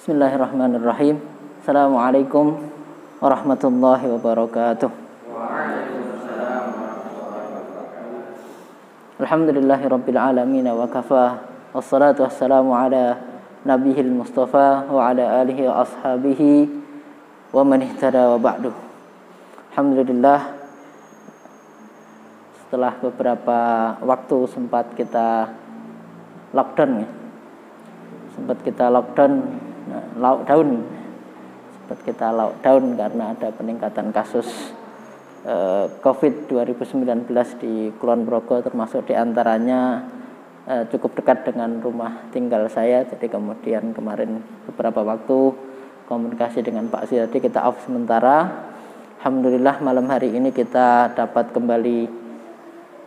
Bismillahirrahmanirrahim. Assalamualaikum warahmatullahi wabarakatuh. Alhamdulillahirabbil alamin wa kafa. Wassalatu wassalamu ala nabiyil mustafa wa ala alihi wa ashabihi wa man ihtada wa ba'du. Alhamdulillah, setelah beberapa waktu sempat kita lockdown ya. Sempat kita lockdown karena ada peningkatan kasus COVID 2019 di Kulon Progo, termasuk diantaranya cukup dekat dengan rumah tinggal saya. Jadi kemudian kemarin beberapa waktu komunikasi dengan Pak Siradi kita off sementara. Alhamdulillah malam hari ini kita dapat kembali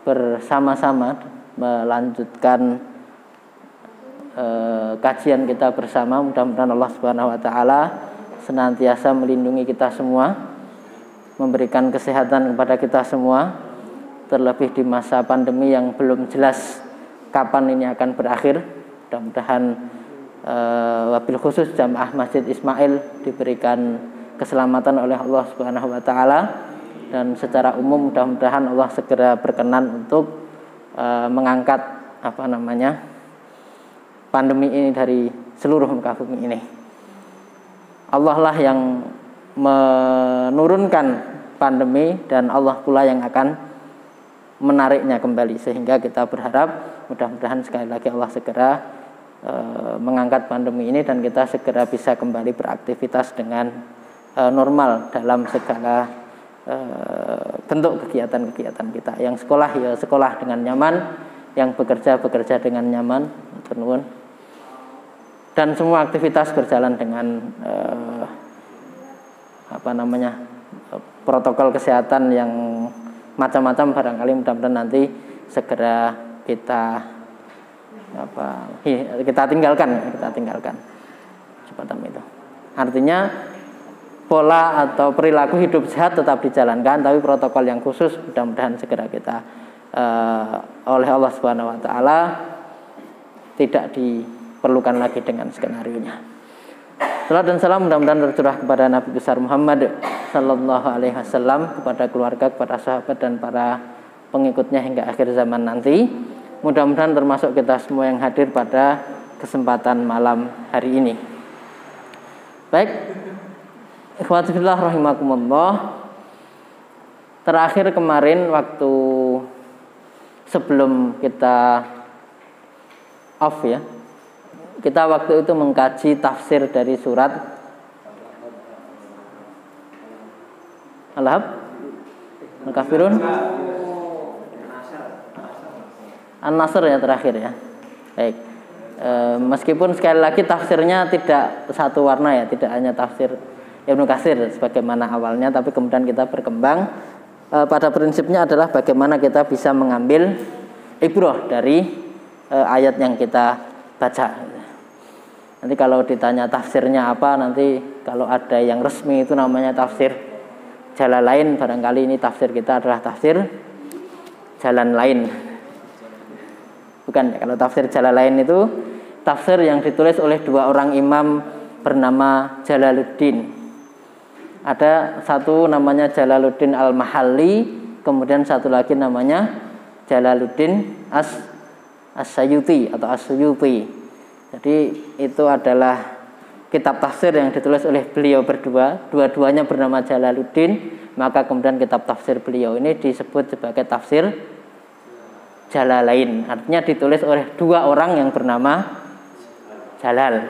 bersama-sama melanjutkan kajian kita bersama. Mudah-mudahan Allah Subhanahu wa taala senantiasa melindungi kita semua, memberikan kesehatan kepada kita semua, terlebih di masa pandemi yang belum jelas kapan ini akan berakhir. Mudah-mudahan wabil khusus jamaah Masjid Ismail diberikan keselamatan oleh Allah Subhanahu wa taala, dan secara umum mudah-mudahan Allah segera berkenan untuk mengangkat pandemi ini dari seluruh muka bumi ini. Allah lah yang menurunkan pandemi dan Allah pula yang akan menariknya kembali, sehingga kita berharap mudah-mudahan sekali lagi Allah segera mengangkat pandemi ini dan kita segera bisa kembali beraktivitas dengan normal dalam segala bentuk kegiatan-kegiatan kita. Yang sekolah ya sekolah dengan nyaman, yang bekerja dengan nyaman, dan semua aktivitas berjalan dengan protokol kesehatan yang macam-macam. Barangkali mudah-mudahan nanti segera kita tinggalkan semacam itu. Artinya pola atau perilaku hidup sehat tetap dijalankan, tapi protokol yang khusus mudah-mudahan segera kita oleh Allah Subhanahu wa taala tidak diperlukan lagi dengan skenarionya. Salam dan salam mudah-mudahan tercurah kepada Nabi besar Muhammad sallallahu alaihi wasallam, kepada keluarga, kepada sahabat dan para pengikutnya hingga akhir zaman nanti. Mudah-mudahan termasuk kita semua yang hadir pada kesempatan malam hari ini. Baik, ikhwati fillah rahimakumullah. Terakhir kemarin waktu sebelum kita off ya, kita waktu itu mengkaji tafsir dari surat Al-Ahzab, Al-Kafirun, An-Nasr ya terakhir ya. Baik, meskipun sekali lagi tafsirnya tidak satu warna ya, tidak hanya tafsir Ibnu Katsir sebagaimana awalnya, tapi kemudian kita berkembang pada prinsipnya adalah bagaimana kita bisa mengambil ibrah dari ayat yang kita baca. Nanti kalau ditanya tafsirnya apa, nanti kalau ada yang resmi itu namanya tafsir Jalalain. Barangkali ini tafsir kita adalah tafsir Jalan Lain. Bukan ya, kalau tafsir Jalalain itu tafsir yang ditulis oleh dua orang imam bernama Jalaluddin. Ada satu namanya Jalaluddin Al-Mahalli, kemudian satu lagi namanya Jalaluddin As-Sayuti atau As-Suyuti. Jadi itu adalah kitab tafsir yang ditulis oleh beliau berdua, dua-duanya bernama Jalaluddin, maka kemudian kitab tafsir beliau ini disebut sebagai tafsir Jalalain. Artinya ditulis oleh dua orang yang bernama Jalal.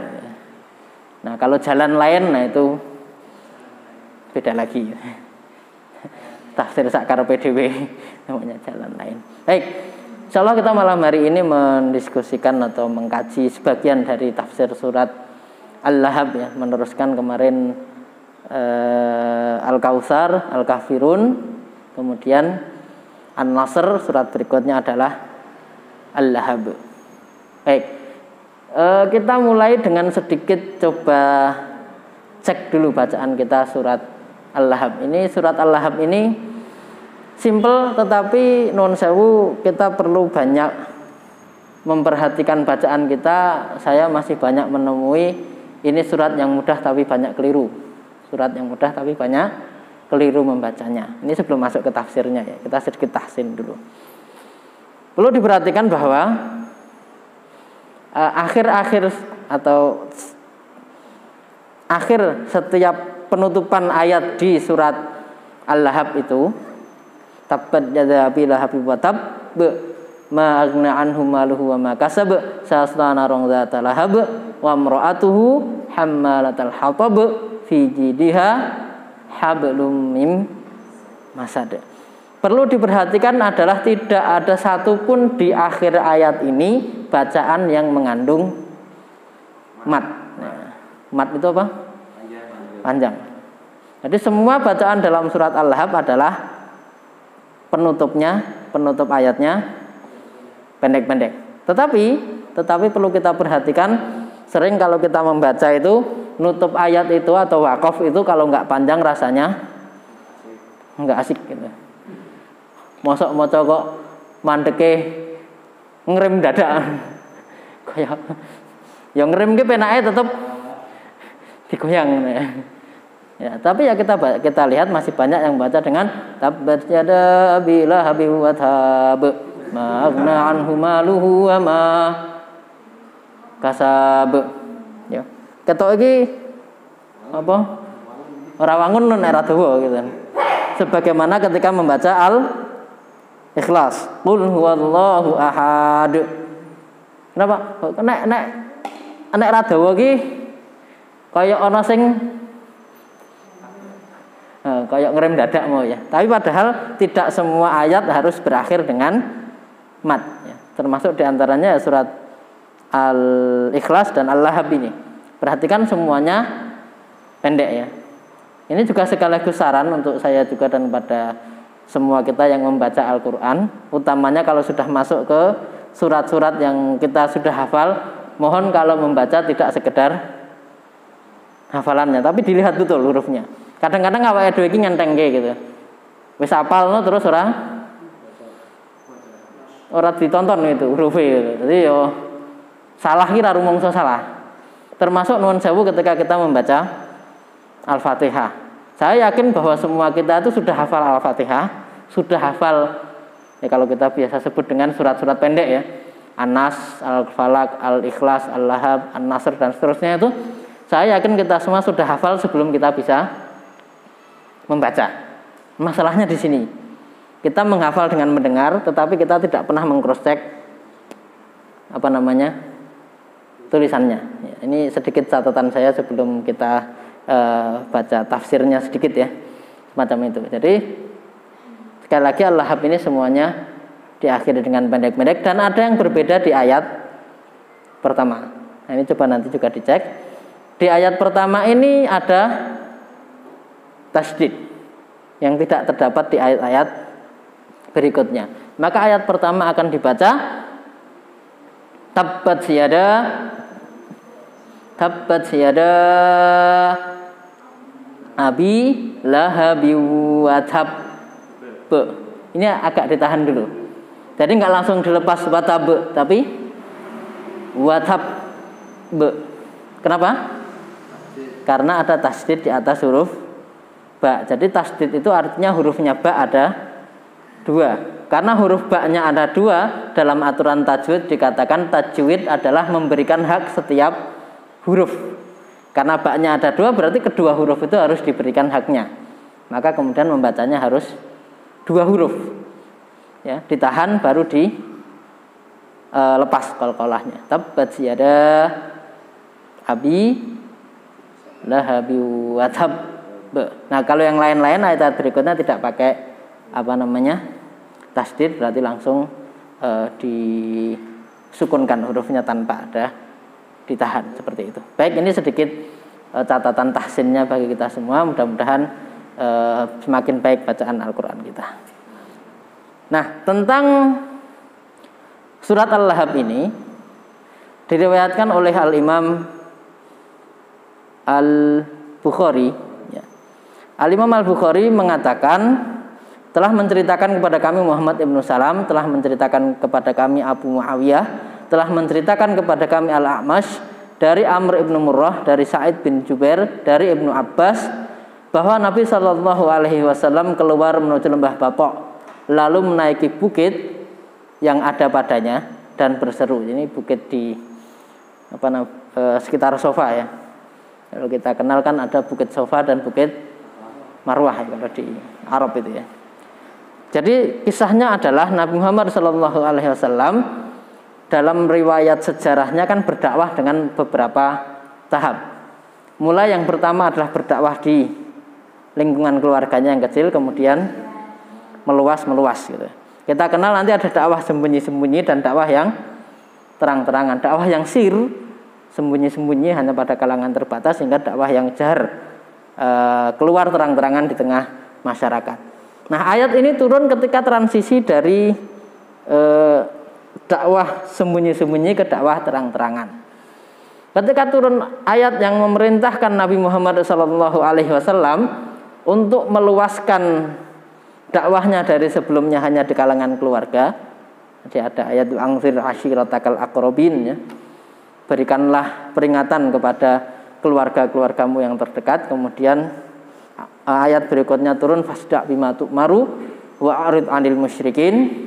Nah, kalau jalan lain, nah itu beda lagi. Tafsir sakar PDW namanya Jalan Lain. Baik, insyaallah kita malam hari ini mendiskusikan atau mengkaji sebagian dari tafsir surat Al-Ahzab ya, meneruskan kemarin Al-Kautsar, Al-Kafirun, kemudian An-Nasr, surat berikutnya adalah Al-Ahzab. Baik, kita mulai dengan sedikit coba cek dulu bacaan kita surat Al-Ahzab ini. Surat Al-Ahzab ini simple, tetapi non sewu kita perlu banyak memperhatikan bacaan kita. Saya masih banyak menemui ini surat yang mudah tapi banyak keliru. Surat yang mudah tapi banyak keliru membacanya. Ini sebelum masuk ke tafsirnya ya, kita sedikit tahsin dulu. Perlu diperhatikan bahwa akhir-akhir atau akhir setiap penutupan ayat di surat Al-Lahab itu, tabbat yada abi lahabin wa tab ma aghna anhu maluhu wa ma kasab sayasla naran dzata lahab wa imra'atuhu hammalatal hatab fi jidha hablum mim masad. Perlu diperhatikan adalah tidak ada satupun di akhir ayat ini bacaan yang mengandung mat. Nah, mat itu apa? Panjang. Jadi semua bacaan dalam surat Al-Lahab adalah penutup ayatnya pendek-pendek. Tetapi perlu kita perhatikan, sering kalau kita membaca itu nutup ayat itu atau waqaf itu kalau nggak panjang rasanya nggak asik gitu. Mosok maca kok mandeke ngerem dadak. Kayak yang ngerem ki penake tetep digoyang. Ya, tapi ya kita lihat masih banyak yang baca dengan tabbat yada abi lahabin wa tab ma aghna anhu maluhu wa ma kasab. Ya. Ketok iki apa? Ora wangun nek dawa gitu. Sebagaimana ketika membaca Al-Ikhlas, qul huwallahu ahad. Kenapa? Nek ra dawa iki kaya ana sing kayak ngerem dadak mau ya. Tapi padahal tidak semua ayat harus berakhir dengan mat ya. Termasuk diantaranya surat Al-Ikhlas dan Al-Lahab ini. Perhatikan semuanya pendek ya. Ini juga sekaligus saran untuk saya juga dan pada semua kita yang membaca Al-Quran, utamanya kalau sudah masuk ke surat-surat yang kita sudah hafal, mohon kalau membaca tidak sekedar hafalannya, tapi dilihat betul hurufnya. Kadang-kadang awake dhewe iki nyentengke gitu. Wis hafalno terus ora ditonton itu hurufnya gitu. Jadi yo salah kira rumangsa salah. Termasuk nuwun sewu ketika kita membaca Al-Fatihah. Saya yakin bahwa semua kita itu sudah hafal Al-Fatihah, sudah hafal ya kalau kita biasa sebut dengan surat-surat pendek ya. An-Nas, Al-Falaq, Al-Ikhlas, Al-Lahab, An-Nasr dan seterusnya itu saya yakin kita semua sudah hafal sebelum kita bisa membaca. Masalahnya di sini. Kita menghafal dengan mendengar, tetapi kita tidak pernah meng-cross-check tulisannya. Ya, ini sedikit catatan saya sebelum kita baca tafsirnya sedikit ya, semacam itu. Jadi sekali lagi Al-Lahab ini semuanya diakhiri dengan pendek-pendek dan ada yang berbeda di ayat pertama. Nah, ini coba nanti juga dicek. Di ayat pertama ini ada tasydid yang tidak terdapat di ayat-ayat berikutnya. Maka ayat pertama akan dibaca tabbat siyada abi lahabi wa tab. Ini agak ditahan dulu. Jadi nggak langsung dilepas wa tab, tapi wa tab. Kenapa? Karena ada tasydid di atas huruf ba. Jadi tasydid itu artinya hurufnya ba ada dua. Karena huruf ba-nya ada dua, dalam aturan tajwid dikatakan tajwid adalah memberikan hak setiap huruf. Karena ba-nya ada dua, berarti kedua huruf itu harus diberikan haknya. Maka kemudian membacanya harus dua huruf. Ya, ditahan baru lepas qalqalahnya. Tabbat yada abi lahabi wa tab. Nah, kalau yang lain-lain ayat berikutnya tidak pakai tasydid, berarti langsung disukunkan hurufnya tanpa ada ditahan seperti itu. Baik, ini sedikit catatan tahsinnya bagi kita semua. Mudah-mudahan semakin baik bacaan Al-Quran kita. Nah, tentang surat Al-Lahab ini diriwayatkan oleh Al-Imam Al-Bukhari ya. Al-Imam Al-Bukhari mengatakan telah menceritakan kepada kami Muhammad ibn Salam, telah menceritakan kepada kami Abu Muawiyah, telah menceritakan kepada kami Al-A'mash dari Amr ibn Murrah, dari Sa'id bin Jubair, dari Ibnu Abbas bahwa Nabi Shallallahu Alaihi Wasallam keluar menuju lembah Bapok, lalu menaiki bukit yang ada padanya dan berseru. Ini bukit di sekitar Sofa ya. Kalau kita kenal kan ada bukit Sofa dan bukit Marwah kalau di Arab itu ya. Jadi kisahnya adalah Nabi Muhammad Shallallahu Alaihi Wasallam dalam riwayat sejarahnya kan berdakwah dengan beberapa tahap. Mulai yang pertama adalah berdakwah di lingkungan keluarganya yang kecil, kemudian meluas gitu. Kita kenal nanti ada dakwah sembunyi-sembunyi dan dakwah yang terang-terangan. Dakwah yang sir, sembunyi-sembunyi hanya pada kalangan terbatas, hingga dakwah yang jahar, keluar terang-terangan di tengah masyarakat. Nah, ayat ini turun ketika transisi dari dakwah sembunyi-sembunyi ke dakwah terang-terangan. Ketika turun ayat yang memerintahkan Nabi Muhammad SAW untuk meluaskan dakwahnya dari sebelumnya hanya di kalangan keluarga. Jadi ada ayat anzir ashiratakal aqrabin ya. Berikanlah peringatan kepada keluarga-keluargamu yang terdekat. Kemudian ayat berikutnya turun fasda' bima tu'maru wa arid 'anil musyrikin.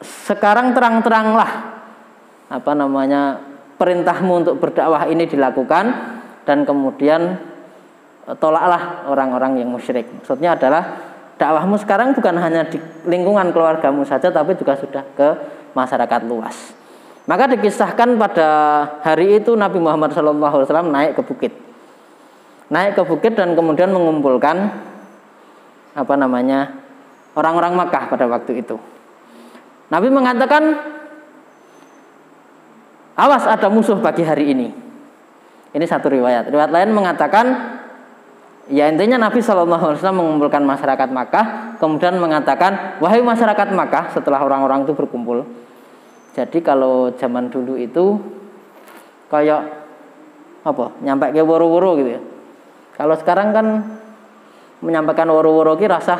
Sekarang terang-teranglah perintahmu untuk berdakwah ini dilakukan, dan kemudian tolaklah orang-orang yang musyrik. Maksudnya adalah dakwahmu sekarang bukan hanya di lingkungan keluargamu saja, tapi juga sudah ke masyarakat luas. Maka dikisahkan pada hari itu Nabi Muhammad SAW naik ke bukit dan kemudian mengumpulkan orang-orang Makkah pada waktu itu. Nabi mengatakan, awas ada musuh pagi hari ini. Ini satu riwayat. Riwayat lain mengatakan, ya intinya Nabi SAW mengumpulkan masyarakat Makkah, kemudian mengatakan, wahai masyarakat Makkah, setelah orang-orang itu berkumpul. Jadi kalau zaman dulu itu kayak nyampe ke woro-woro gitu ya. Kalau sekarang kan menyampaikan woro-woro ki rasah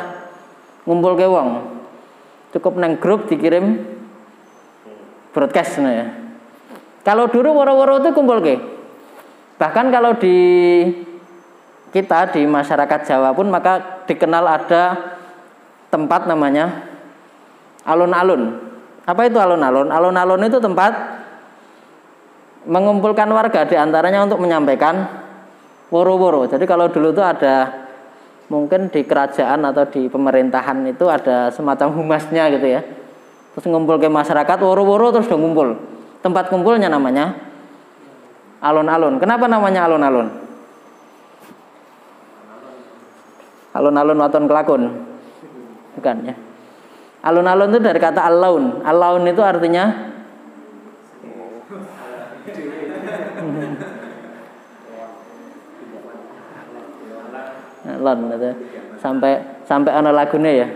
ngumpul ke wong. Cukup neng grup dikirim broadcast ya. Kalau dulu woro-woro itu kumpul ke. Bahkan kalau di kita di masyarakat Jawa pun maka dikenal ada tempat namanya alun-alun. Apa itu alun-alun? Alun-alun itu tempat mengumpulkan warga diantaranya untuk menyampaikan woro-woro. Jadi kalau dulu itu ada mungkin di kerajaan atau di pemerintahan itu ada semacam humasnya gitu ya. Terus ngumpul ke masyarakat woro-woro terus udah ngumpul. Tempat kumpulnya namanya alun-alun. Kenapa namanya alun-alun? Alun-alun waton kelakon. Bukan ya. Alun-alun itu dari kata al-laun. Al-laun itu artinya alun gitu. Sampai ana lagune ya.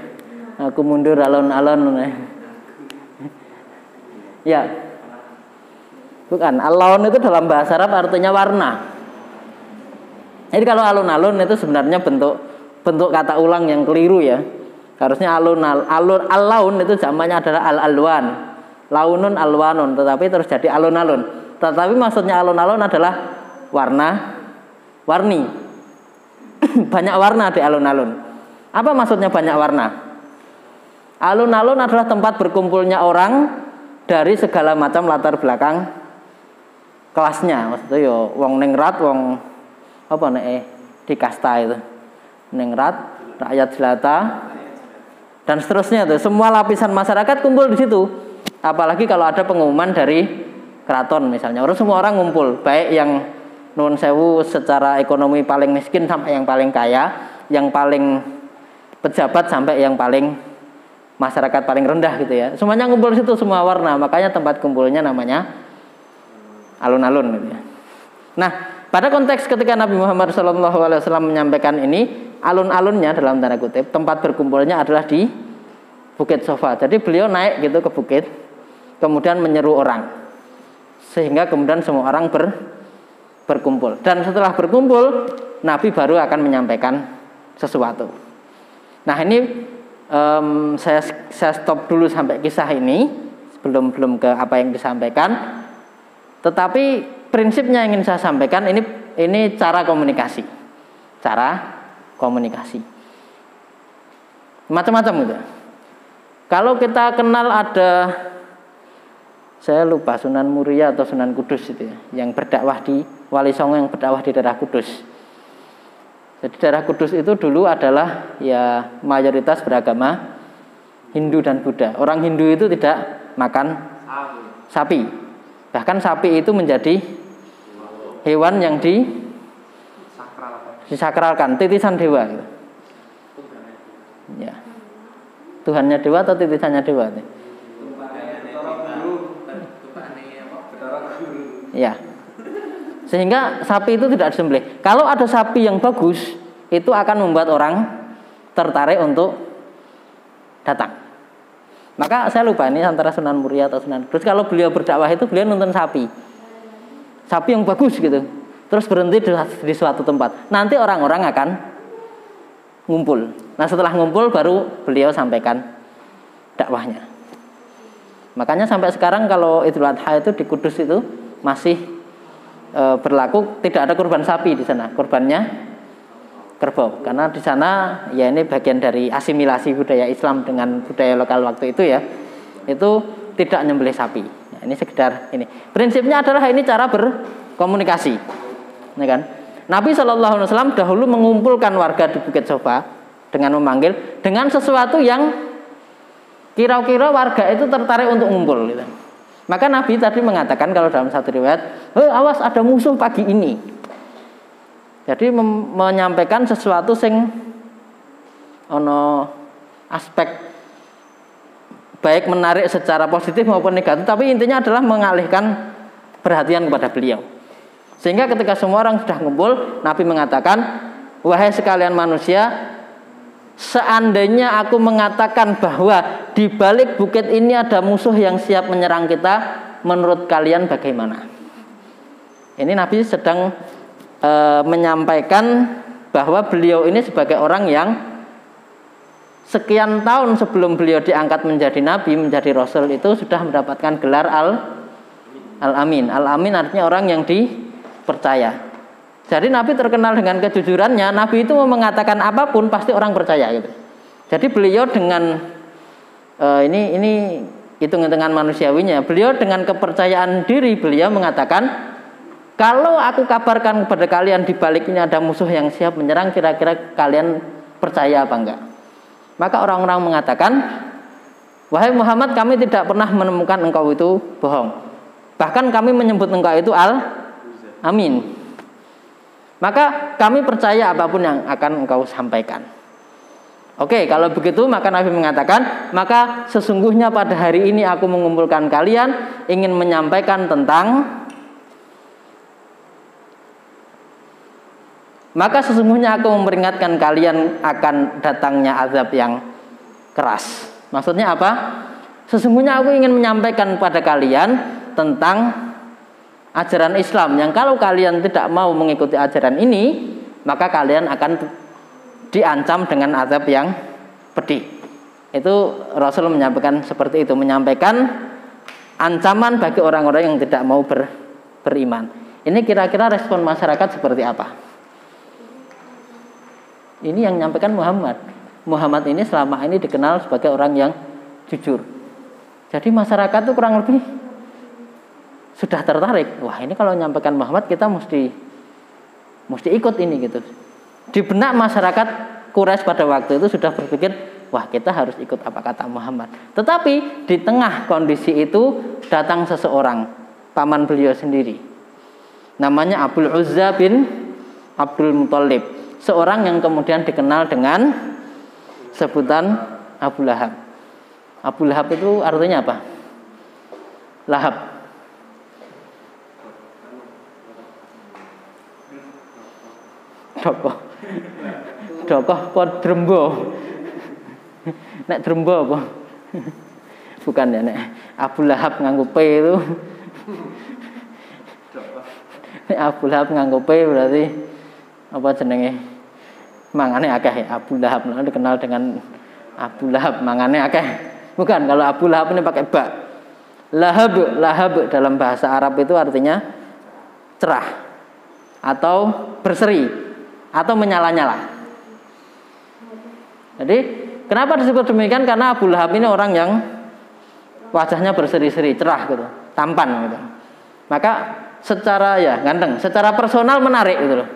Aku mundur alun-alun. Ya. Bukan, al-laun itu dalam bahasa Arab artinya warna. Jadi kalau alun-alun itu sebenarnya bentuk kata ulang yang keliru ya. Harusnya al-laun itu zamannya adalah al-alwan. Launun alwanun, tetapi terus jadi alun-alun. Tetapi maksudnya alun-alun adalah warni. Banyak warna di alun-alun. Apa maksudnya banyak warna? Alun-alun adalah tempat berkumpulnya orang dari segala macam latar belakang kelasnya. Maksudnya yo wong ningrat, wong di kasta itu. Ningrat, rakyat jelata, dan seterusnya itu. Semua lapisan masyarakat kumpul di situ. Apalagi kalau ada pengumuman dari keraton misalnya. Semua orang ngumpul, baik yang nuwun sewu secara ekonomi paling miskin sampai yang paling kaya, yang paling pejabat sampai yang paling masyarakat paling rendah gitu ya. Semuanya ngumpul di situ, semua warna. Makanya tempat kumpulnya namanya alun-alun gitu ya. Nah, pada konteks ketika Nabi Muhammad SAW menyampaikan ini, alun-alunnya dalam tanda kutip, tempat berkumpulnya adalah di Bukit Sofa. Jadi beliau naik gitu ke bukit, kemudian menyeru orang, sehingga kemudian semua orang berkumpul. Dan setelah berkumpul, Nabi baru akan menyampaikan sesuatu. Nah ini saya stop dulu sampai kisah ini, belum ke apa yang disampaikan. Tetapi prinsipnya yang ingin saya sampaikan ini cara komunikasi. Cara komunikasi. Macam-macam gitu. Kalau kita kenal ada, saya lupa Sunan Muria atau Sunan Kudus itu ya, yang berdakwah di Wali Songo, yang berdakwah di daerah Kudus. Jadi daerah Kudus itu dulu adalah ya mayoritas beragama Hindu dan Buddha. Orang Hindu itu tidak makan sapi. Bahkan sapi itu menjadi hewan yang disakralkan, titisan dewa gitu. Ya. Tuhannya dewa atau titisannya dewa? Ya. Sehingga sapi itu tidak disembelih. Kalau ada sapi yang bagus, itu akan membuat orang tertarik untuk datang. Maka saya lupa ini antara Sunan Muria atau Sunan Kudus. Kalau beliau berdakwah itu beliau nonton sapi yang bagus gitu. Terus berhenti di suatu tempat. Nanti orang-orang akan ngumpul. Nah setelah ngumpul baru beliau sampaikan dakwahnya. Makanya sampai sekarang kalau Idul Adha itu di Kudus itu masih berlaku, tidak ada kurban sapi di sana, kurbannya kerbau. Karena di sana ya ini bagian dari asimilasi budaya Islam dengan budaya lokal waktu itu ya. Itu tidak nyembelih sapi. Nah, ini sekedar ini. Prinsipnya adalah ini cara berkomunikasi. Ya kan? Nabi SAW dahulu mengumpulkan warga di Bukit Sofa dengan memanggil dengan sesuatu yang kira-kira warga itu tertarik untuk ngumpul gitu. Maka Nabi tadi mengatakan kalau dalam satu riwayat, awas ada musuh pagi ini. Jadi menyampaikan sesuatu sing ono aspek baik menarik secara positif maupun negatif, tapi intinya adalah mengalihkan perhatian kepada beliau. Sehingga ketika semua orang sudah ngumpul, Nabi mengatakan, wahai sekalian manusia, seandainya aku mengatakan bahwa di balik bukit ini ada musuh yang siap menyerang kita, menurut kalian bagaimana? Ini Nabi sedang menyampaikan bahwa beliau ini sebagai orang yang sekian tahun sebelum beliau diangkat menjadi Nabi, menjadi Rasul itu sudah mendapatkan gelar Al-Amin. Al-Amin artinya orang yang dipercaya. Jadi Nabi terkenal dengan kejujurannya. Nabi itu mau mengatakan apapun pasti orang percaya gitu. Jadi beliau dengan ini hitung-hitungan manusiawinya. Beliau dengan kepercayaan diri beliau mengatakan, kalau aku kabarkan kepada kalian di balik ini ada musuh yang siap menyerang, kira-kira kalian percaya apa enggak? Maka orang-orang mengatakan, wahai Muhammad, kami tidak pernah menemukan engkau itu bohong. Bahkan kami menyebut engkau itu Al-Amin. Maka kami percaya apapun yang akan engkau sampaikan. Oke, kalau begitu maka Nabi mengatakan, maka sesungguhnya pada hari ini aku mengumpulkan kalian ingin menyampaikan tentang, maka sesungguhnya aku memperingatkan kalian akan datangnya azab yang keras. Maksudnya apa? Sesungguhnya aku ingin menyampaikan pada kalian tentang ajaran Islam yang kalau kalian tidak mau mengikuti ajaran ini, maka kalian akan diancam dengan azab yang pedih. Itu Rasul menyampaikan seperti itu, menyampaikan ancaman bagi orang-orang yang tidak mau beriman. Ini kira-kira respon masyarakat seperti apa? Ini yang menyampaikan Muhammad. Muhammad ini selama ini dikenal sebagai orang yang jujur. Jadi masyarakat itu kurang lebih sudah tertarik. Wah, ini kalau menyampaikan Muhammad kita mesti ikut ini gitu. Di benak masyarakat Quraisy pada waktu itu sudah berpikir, wah kita harus ikut apa kata Muhammad. Tetapi di tengah kondisi itu datang seseorang, paman beliau sendiri. Namanya Abul Uzza bin Abdul Muthalib. Seorang yang kemudian dikenal dengan sebutan Abu Lahab. Abu Lahab itu artinya apa? Lahab. Dokoh kok drembo. Nek drembo apa? Bukan ya, nek Abu Lahab nganggo P itu. Nek Abu Lahab nganggo P berarti apa jenenge? Mangane akeh. Abu Lahab dikenal dengan Abu Lahab, mangane akeh. Bukan, kalau Abu Lahab ini pakai ba. Lahab dalam bahasa Arab itu artinya cerah atau berseri atau menyala-nyala. Jadi kenapa disebut demikian? Karena Abu Lahab ini orang yang wajahnya berseri-seri, cerah gitu, tampan gitu. Maka secara ganteng, secara personal menarik gitu loh.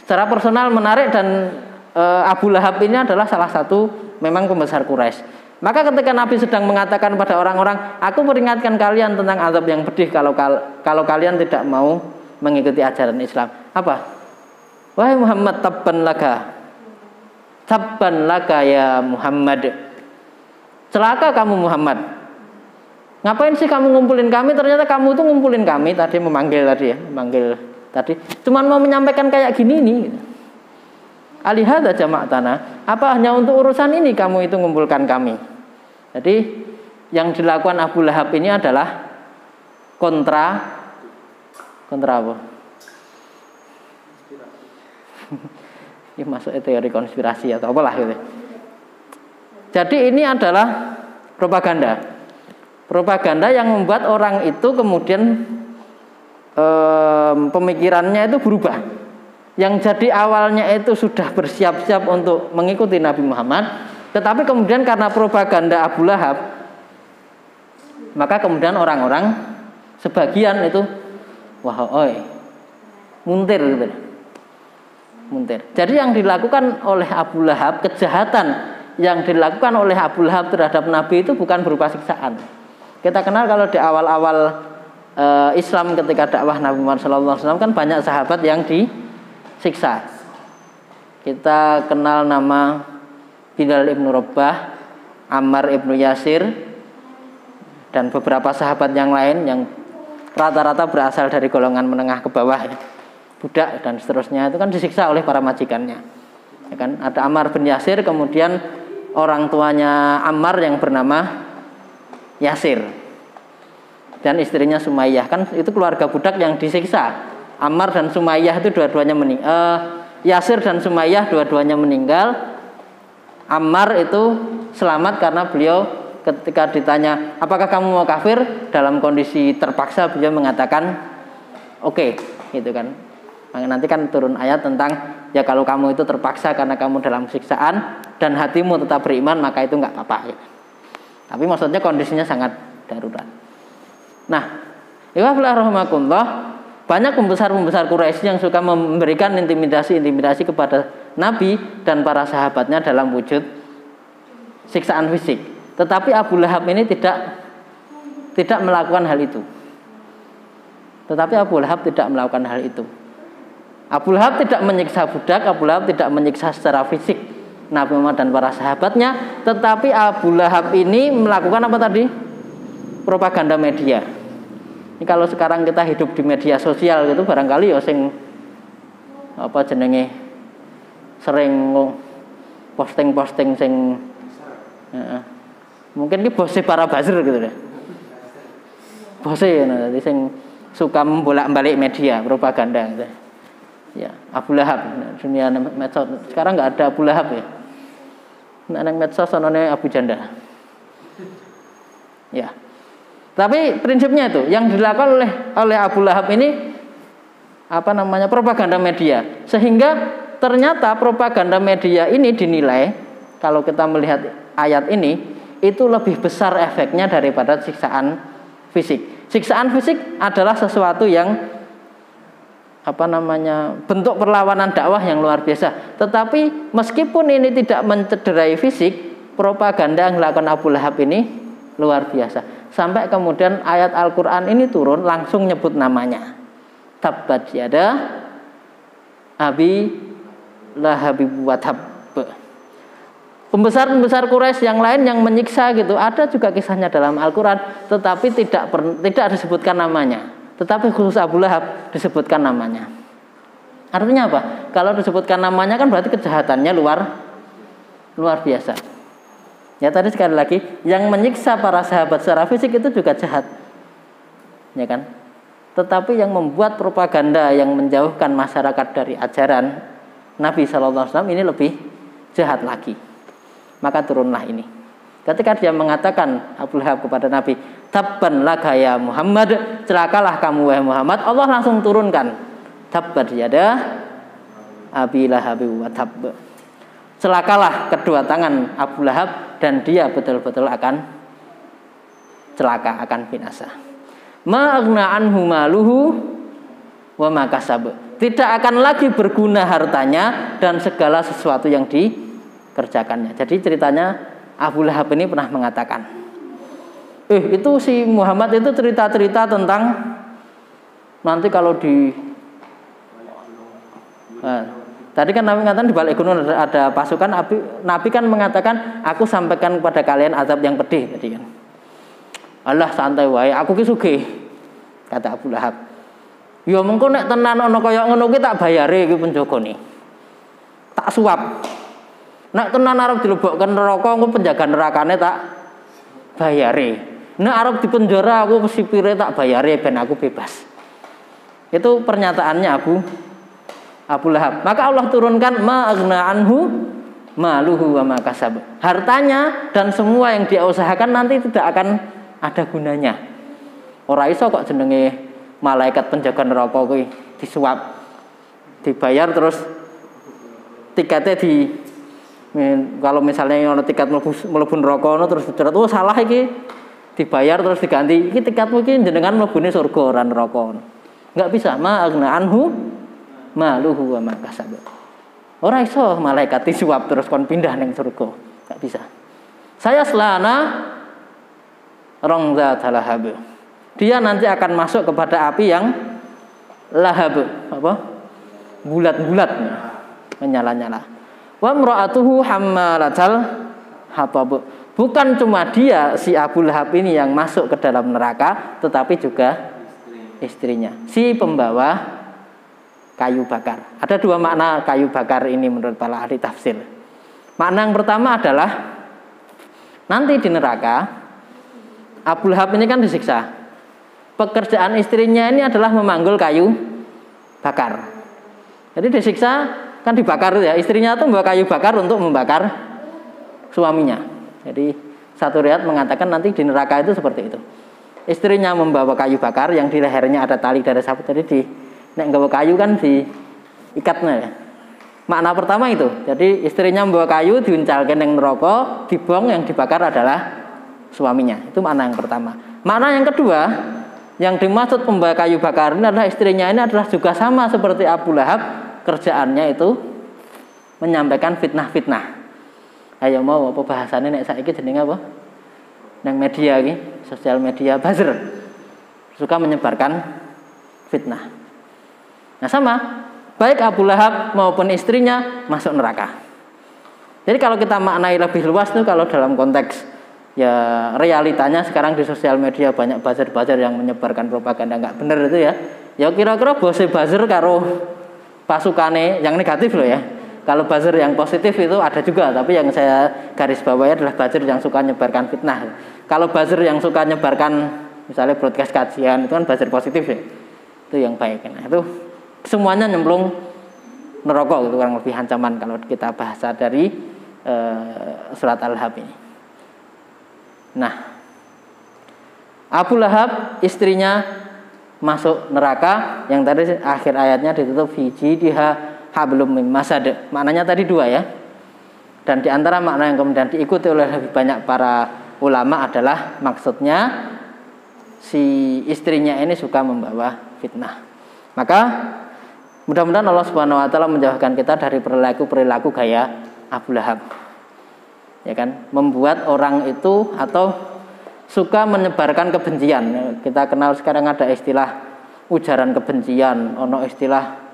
Secara personal menarik dan Abu Lahab ini adalah salah satu memang pembesar Quraisy. Maka ketika Nabi sedang mengatakan pada orang-orang, aku peringatkan kalian tentang azab yang pedih kalau kalian tidak mau mengikuti ajaran Islam. Apa? Wahai Muhammad, tabban laka ya Muhammad. Celaka kamu Muhammad. Ngapain sih kamu ngumpulin kami? Ternyata kamu tuh ngumpulin kami tadi, memanggil tadi. Cuman mau menyampaikan kayak gini nih. Alihada jama'tana. Apa hanya untuk urusan ini kamu itu ngumpulkan kami? Jadi yang dilakukan Abu Lahab ini adalah kontra apa? Ini masuk teori konspirasi atau apalah gitu. Jadi ini adalah propaganda yang membuat orang itu kemudian pemikirannya itu berubah. Yang jadi awalnya itu sudah bersiap-siap untuk mengikuti Nabi Muhammad, tetapi kemudian karena propaganda Abu Lahab, maka kemudian orang-orang sebagian itu muntir gitu. Muntir. Jadi yang dilakukan oleh Abu Lahab, kejahatan yang dilakukan oleh Abu Lahab terhadap Nabi itu bukan berupa siksaan. Kita kenal kalau di awal-awal Islam ketika dakwah Nabi Muhammad SAW kan banyak sahabat yang disiksa. Kita kenal nama Bilal ibnu Rabah, Ammar ibnu Yasir, dan beberapa sahabat yang lain yang rata-rata berasal dari golongan menengah ke bawah, budak dan seterusnya, itu kan disiksa oleh para majikannya. Ya kan? Ada Ammar bin Yasir, kemudian orang tuanya Ammar yang bernama Yasir dan istrinya Sumayyah, kan itu keluarga budak yang disiksa. Ammar dan Sumayyah itu dua-duanya Yasir dan Sumayyah dua-duanya meninggal. Ammar itu selamat karena beliau ketika ditanya apakah kamu mau kafir, dalam kondisi terpaksa beliau mengatakan oke, gitu kan. Nanti kan turun ayat tentang ya kalau kamu itu terpaksa karena kamu dalam siksaan dan hatimu tetap beriman maka itu nggak apa-apa. Ya. Tapi maksudnya kondisinya sangat darurat. Nah, banyak pembesar-pembesar Quraisy yang suka memberikan intimidasi kepada Nabi dan para sahabatnya dalam wujud siksaan fisik. Tetapi Abu Lahab ini tidak melakukan hal itu. Abu Lahab tidak menyiksa budak, Abu Lahab tidak menyiksa secara fisik Nabi Muhammad dan para sahabatnya, tetapi Abu Lahab ini melakukan apa tadi? Propaganda media. Ini kalau sekarang kita hidup di media sosial gitu barangkali ya sing sering posting sing mungkin ki bose para buzzer gitu deh. Bose nanti sing suka membolak-balik media propaganda gitu. Ya, Abu Lahab dunia medsos sekarang nggak ada Abu Lahab ya. Nang medsos sonone Abu Janda. Ya. Tapi prinsipnya itu yang dilakukan oleh Abu Lahab ini propaganda media. Sehingga ternyata propaganda media ini dinilai kalau kita melihat ayat ini itu lebih besar efeknya daripada siksaan fisik. Siksaan fisik adalah sesuatu yang bentuk perlawanan dakwah yang luar biasa. Tetapi meskipun ini tidak mencederai fisik, propaganda yang dilakukan Abu Lahab ini luar biasa. Sampai kemudian ayat Al-Quran ini turun langsung nyebut namanya. Tabbat yada Abi Lahab wa tab. Pembesar-pembesar Quraisy yang lain yang menyiksa gitu, ada juga kisahnya dalam Al-Quran, tetapi tidak disebutkan namanya. Tetapi khusus Abu Lahab disebutkan namanya. Artinya apa? Kalau disebutkan namanya kan berarti kejahatannya luar biasa. Ya tadi sekali lagi, yang menyiksa para sahabat secara fisik itu juga jahat, ya kan? Tetapi yang membuat propaganda yang menjauhkan masyarakat dari ajaran Nabi SAW ini lebih jahat lagi. Maka turunlah ini. Ketika dia mengatakan Abu Lahab kepada Nabi, tabban laka ya Muhammad, celakalah kamu wahai Muhammad. Allah langsung turunkan tabbat yada Abi Lahab wa tabb. Celakalah kedua tangan Abu Lahab dan dia betul-betul akan celaka, akan binasa. Ma aghna anhu maluhu wa ma kasab. Tidak akan lagi berguna hartanya dan segala sesuatu yang dikerjakannya. Jadi ceritanya Abu Lahab ini pernah mengatakan, itu si Muhammad itu cerita-cerita tentang nanti kalau tadi kan Nabi mengatakan di balik gunung ada pasukan. Nabi kan mengatakan, aku sampaikan kepada kalian azab yang pedih tadi kan. Allah santai wae, aku ki sugih, kata Abu Lahab. Ya mengko nek tenan ana kaya ngono ki tak bayare iki penjagane. Tak suap. Nek tenan arep dilebokke neraka, engko penjaga nerakane tak bayare. Nek arep dipenjara aku sipire tak bayare ben aku bebas. Itu pernyataannya Abu Lahab. Maka Allah turunkan ma aghna anhu maluhu wa ma kasab. Hartanya dan semua yang dia usahakan nanti tidak akan ada gunanya. Ora iso kok jenenge malaikat penjaga neraka kuwi disuap. Dibayar terus tiketnya kalau misalnya ono tiket mlebu neraka ono terus dicoret, oh salah iki. Dibayar terus diganti. Iki tiketmu iki jenengan mlebune surga ora neraka. Enggak bisa. Ma aghna anhu maluhu wa ma kasab. Ora iso malaikat disuap terus kon pindah ning surga. Enggak bisa. Saya selana rongza talahab. Dia nanti akan masuk kepada api yang lahab, apa? Bulat-bulat, menyala-nyala. Wa imra'atuhu hammalatal hatab. Bukan cuma dia si Abu Lahab ini yang masuk ke dalam neraka, tetapi juga istrinya, si pembawa kayu bakar. Ada dua makna kayu bakar ini menurut para ahli tafsir. Makna yang pertama adalah nanti di neraka Abu Lahab ini kan disiksa. Pekerjaan istrinya ini adalah memanggul kayu bakar. Jadi disiksa kan dibakar ya. Istrinya itu membawa kayu bakar untuk membakar suaminya. Jadi satu riwayat mengatakan nanti di neraka itu seperti itu. Istrinya membawa kayu bakar yang di lehernya ada tali dari sapu. Jadi nek nggawa kayu kan diikatnya ya. Makna pertama itu. Jadi istrinya membawa kayu diuncalke ning neraka, dibong, yang dibakar adalah suaminya. Itu makna yang pertama. Makna yang kedua, yang dimaksud pembawa kayu bakar ini adalah istrinya ini adalah juga sama seperti Abu Lahab, kerjaannya itu menyampaikan fitnah-fitnah. Ayo mau apa bahasane nek saiki jenenge apa? Nang media iki, sosial media buzzer. Suka menyebarkan fitnah. Nah sama, baik Abu Lahab maupun istrinya masuk neraka. Jadi kalau kita maknai lebih luas tuh, kalau dalam konteks ya realitanya sekarang di sosial media banyak buzzer-buzzer yang menyebarkan propaganda nggak benar itu ya. Ya kira-kira bose buzzer karo pasukane yang negatif loh ya. Kalau buzzer yang positif itu ada juga, tapi yang saya garis bawahi adalah buzzer yang suka menyebarkan fitnah. Kalau buzzer yang suka menyebarkan misalnya broadcast kajian itu kan buzzer positif ya. Itu yang baik. Nah, itu semuanya nyemplung neraka, itu kurang lebih ancaman kalau kita bahasa dari surat Al-Lahab ini. Nah, Abu Lahab istrinya masuk neraka, yang tadi akhir ayatnya ditutup fi diha hablum min masad. Maknanya tadi dua ya. Dan di antara makna yang kemudian diikuti oleh lebih banyak para ulama adalah maksudnya si istrinya ini suka membawa fitnah. Maka mudah-mudahan Allah Subhanahu wa taala menjauhkan kita dari perilaku gaya Abu Lahab. Ya kan, membuat orang itu atau suka menyebarkan kebencian. Kita kenal sekarang ada istilah ujaran kebencian, ono istilah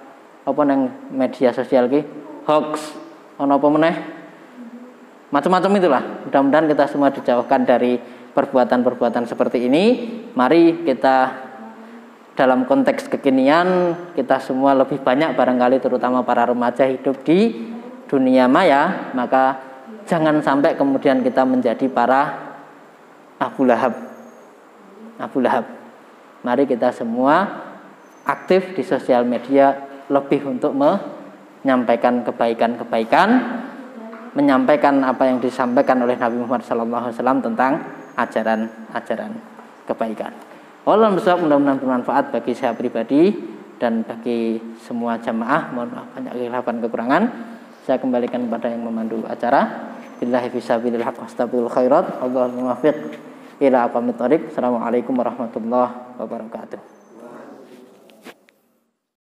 apa nang media sosial ki, hoax, ono apa meneh? Macam-macam itulah. Mudah-mudahan kita semua dijauhkan dari perbuatan-perbuatan seperti ini. Mari kita dalam konteks kekinian, kita semua lebih banyak barangkali terutama para remaja hidup di dunia maya, maka jangan sampai kemudian kita menjadi para Abu Lahab. Abu Lahab. Mari kita semua aktif di sosial media lebih untuk menyampaikan kebaikan-kebaikan, menyampaikan apa yang disampaikan oleh Nabi Muhammad SAW tentang ajaran-ajaran kebaikan. Allah mudah-mudahan bermanfaat bagi saya pribadi dan bagi semua jamaah. Mohon maaf banyak kesalahan kekurangan. Saya kembalikan kepada yang memandu acara. Billahi fisabilil haq wastabil khairat. Allahumma muwaffiq ila aqwamit thoriq. Assalamualaikum warahmatullahi wabarakatuh.